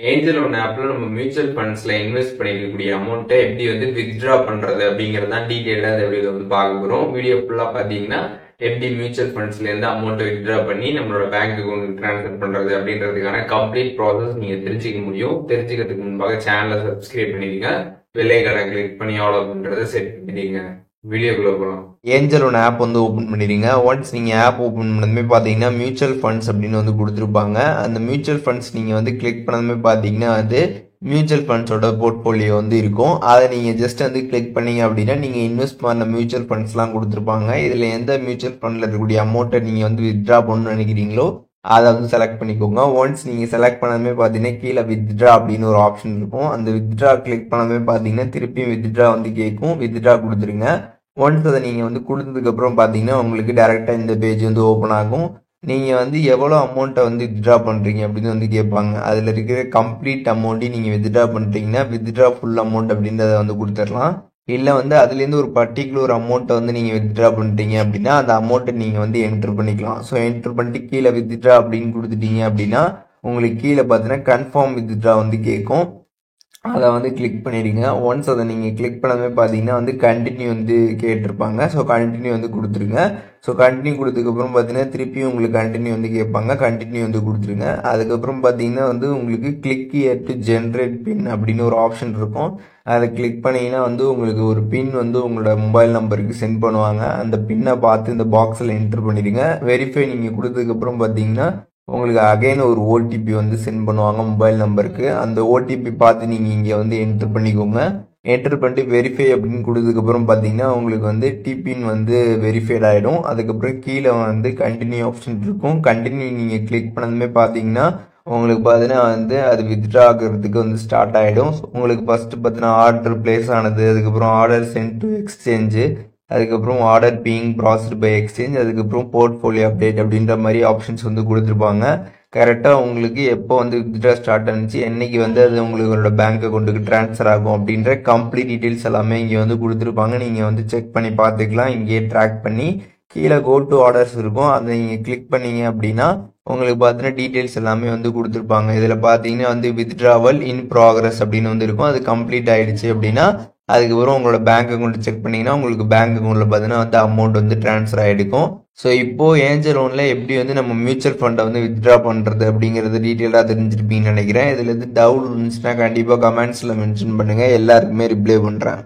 Angel one ஆப்ல நம்ம mutual ஃபண்ட்ஸ்ல invest பண்ணிருக்கக்கூடிய அமௌண்ட்டை எப்படி வந்து வித்ட்ரா பண்றது அப்படிங்கறது தான் டீடைலா இந்த வீடியோல வந்து பார்க்க போறோம். வீடியோ ஃபுல்லா பாத்தீங்கன்னா எப்படி மியூச்சுவல் ஃபண்ட்ஸ்ல இருந்து அமௌண்ட்டை வித்ட்ரா பண்ணி நம்மளோட பேங்க் அக்கௌண்ட் ட்ரான்ஸ்ஃபர் பண்றது அப்படின்றதுக்கான கம்ப்ளீட் ப்ராசஸ் நீங்க தெரிஞ்சுக்க முடியும். தெரிஞ்சுக்கிறதுக்கு முன்பாக சேனலை சப்ஸ்கிரைப் பண்ணிடுங்க, பெல் ஐகானை கிளிக் பண்ணி ஆல் பண்றதை செட் பண்ணிடுங்க. வீடியோக்குள்ள போகலாம். ஏஞ்சல் ஒன் ஆப் வந்து ஓப்பன் பண்ணிடுங்க. ஒன்ஸ் நீங்கள் ஆப் ஓப்பன் பண்ணதுமே பார்த்தீங்கன்னா மியூச்சுவல் ஃபண்ட்ஸ் அப்படின்னு வந்து கொடுத்துருப்பாங்க. அந்த மியூச்சுவல் ஃபண்ட்ஸ் நீங்கள் வந்து கிளிக் பண்ணதுமே பார்த்தீங்கன்னா அது மியூச்சுவல் ஃபண்ட்ஸோட போர்ட்ஃபோலியோ வந்து இருக்கும். அதை நீங்கள் ஜஸ்ட் வந்து கிளிக் பண்ணீங்க அப்படின்னா நீங்கள் இன்வெஸ்ட் பண்ண மியூச்சுவல் ஃபண்ட்ஸ்லாம் கொடுத்துருப்பாங்க. இதில் எந்த மியூச்சுவல் ஃபண்டில் இருக்கக்கூடிய அமௌண்ட்டை நீங்கள் வந்து வித்ட்ரா பண்ணணும்னு நினைக்கிறீங்களோ அதை வந்து செலக்ட் பண்ணிக்கோங்க. ஒன்ஸ் நீங்கள் செலக்ட் பண்ணதுமே பார்த்தீங்கன்னா கீழே வித்ட்ரா அப்படின்னு ஒரு ஆப்ஷன் இருக்கும். அந்த வித்ட்ரா கிளிக் பண்ணதுமே பார்த்தீங்கன்னா திருப்பியும் வித்ட்ரா வந்து கேட்கும். வித்ட்ரா கொடுத்துருங்க. ஒன்ஸ் அதை நீங்கள் வந்து கொடுத்ததுக்கப்புறம் பார்த்தீங்கன்னா உங்களுக்கு டேரெக்டாக இந்த பேஜ் வந்து ஓப்பன் ஆகும். நீங்கள் வந்து எவ்வளோ அமௌண்ட்டை வந்து வித்ட்ரா பண்ணுறீங்க அப்படின்னு வந்து கேட்பாங்க. அதில் இருக்கிற கம்ப்ளீட் அமௌண்ட்டையும் நீங்கள் வித்ட்ரா பண்ணுறீங்கன்னா வித்ட்ரா ஃபுல் அமௌண்ட் அப்படின்றத வந்து கொடுத்துடலாம். இல்லை வந்து அதுலேருந்து ஒரு பர்டிகுலர் அமௌண்ட்டை வந்து நீங்கள் வித்ட்ரா பண்ணுறீங்க அப்படின்னா அந்த அமௌண்ட்டை நீங்கள் வந்து என்ட்ரு பண்ணிக்கலாம். ஸோ என்ட்ரு பண்ணிட்டு கீழே வித்ட்ரா அப்படின்னு கொடுத்துட்டீங்க அப்படின்னா உங்களுக்கு கீழே பார்த்தீங்கன்னா கன்ஃபார்ம் வித்ட்ரா வந்து கேட்கும். அதை வந்து கிளிக் பண்ணிடுங்க. ஒன்ஸ் அதை நீங்கள் கிளிக் பண்ணவே பார்த்தீங்கன்னா வந்து கண்டினியூ வந்து கேட்டிருப்பாங்க. ஸோ கண்டினியூ வந்து கொடுத்துருங்க. ஸோ கண்டினியூ கொடுத்ததுக்கப்புறம் பார்த்தீங்கன்னா திருப்பியும் உங்களுக்கு கண்டினியூ வந்து கேட்பாங்க. கண்டினியூ வந்து கொடுத்துருங்க. அதுக்கப்புறம் பார்த்தீங்கன்னா வந்து உங்களுக்கு கிளிக் ஹியர் டு ஜென்ரேட் பின் அப்படின்னு ஒரு ஆப்ஷன் இருக்கும். அதை கிளிக் பண்ணிங்கன்னா வந்து உங்களுக்கு ஒரு பின் வந்து உங்களோட மொபைல் நம்பருக்கு சென்ட் பண்ணுவாங்க. அந்த பின்னை பார்த்து இந்த பாக்ஸில் என்ட்ரு பண்ணிடுங்க. வெரிஃபை நீங்கள் கொடுத்ததுக்கப்புறம் பார்த்தீங்கன்னா உங்களுக்கு அகைன் ஒரு ஓடிபி வந்து சென்ட் பண்ணுவாங்க மொபைல் நம்பருக்கு. அந்த ஓடிபி பார்த்து நீங்கள் இங்கே வந்து என்ட்ரு பண்ணிக்கோங்க. என்ட்ரு பண்ணிட்டு வெரிஃபை அப்படின்னு கொடுத்ததுக்கப்புறம் பார்த்தீங்கன்னா உங்களுக்கு வந்து டிபின் வந்து வெரிஃபைட் ஆகிடும். அதுக்கப்புறம் கீழே வந்து கண்டினியூ ஆப்ஷன் இருக்கும். கண்டினியூ நீங்கள் கிளிக் பண்ணதுமே பார்த்தீங்கன்னா உங்களுக்கு பார்த்தீங்கன்னா வந்து அது வித்ட்ரா ஆகிறதுக்கு வந்து ஸ்டார்ட் ஆகிடும். உங்களுக்கு ஃபஸ்ட்டு பார்த்தீங்கன்னா ஆர்டர் பிளேஸ் ஆனது, அதுக்கப்புறம் ஆர்டர் சென்ட் டு எக்ஸ்சேஞ்சு, அதுக்கப்புறம் order being processed by exchange, அதுக்கப்புறம் போர்ட்ஃபோலியோ அப்டேட் அப்படின்ற மாதிரி ஆப்ஷன்ஸ் வந்து கொடுத்துருப்பாங்க. கரெக்டாக உங்களுக்கு எப்போ வந்து வித்ட்ரா ஸ்டார்ட் ஆனிச்சு, என்னைக்கு வந்து அது உங்களோட பேங்க் அக்கௌண்ட்டுக்கு ட்ரான்ஸ்ஃபர் ஆகும் அப்படின்ற கம்ப்ளீட் டீட்டெயில்ஸ் எல்லாமே இங்கே வந்து கொடுத்துருப்பாங்க. நீங்கள் வந்து செக் பண்ணி பார்த்துக்கலாம். இங்கேயே ட்ராக் பண்ணி கீழே கோ டு ஆர்டர்ஸ் இருக்கும். அதை நீங்கள் கிளிக் பண்ணீங்க அப்படின்னா உங்களுக்கு பார்த்தீங்கன்னா டீட்டெயில்ஸ் எல்லாமே வந்து கொடுத்துருப்பாங்க. இதில் பார்த்தீங்கன்னா வந்து வித்ட்ராவல் இன் ப்ராக்ரஸ் அப்படின்னு வந்து இருக்கும். அது கம்ப்ளீட் ஆகிடுச்சு அப்படின்னா அதுக்கப்புறம் உங்களோட பேங்க் அக்கௌண்ட் செக் பண்ணிங்கன்னா உங்களுக்கு பேங்க் அக்கௌண்ட்டில் பார்த்தீங்கன்னா வந்து அமௌண்ட் வந்து ட்ரான்ஸ்ஃபர் ஆகிருக்கும். ஸோ இப்போது ஏஞ்சல் ஒன்ல எப்படி வந்து நம்ம மியூச்சுவல் ஃபண்டை வந்து வித்ட்ரா பண்ணுறது அப்படிங்கிறது டீட்டெயிலாக தெரிஞ்சிருப்பீங்கன்னு நினைக்கிறேன். இதில் எது டவுட் இருந்துச்சுன்னா கண்டிப்பாக கமெண்ட்ஸில் மென்ஷன் பண்ணுங்கள். எல்லாருக்குமே ரிப்ளை பண்ணுறேன்.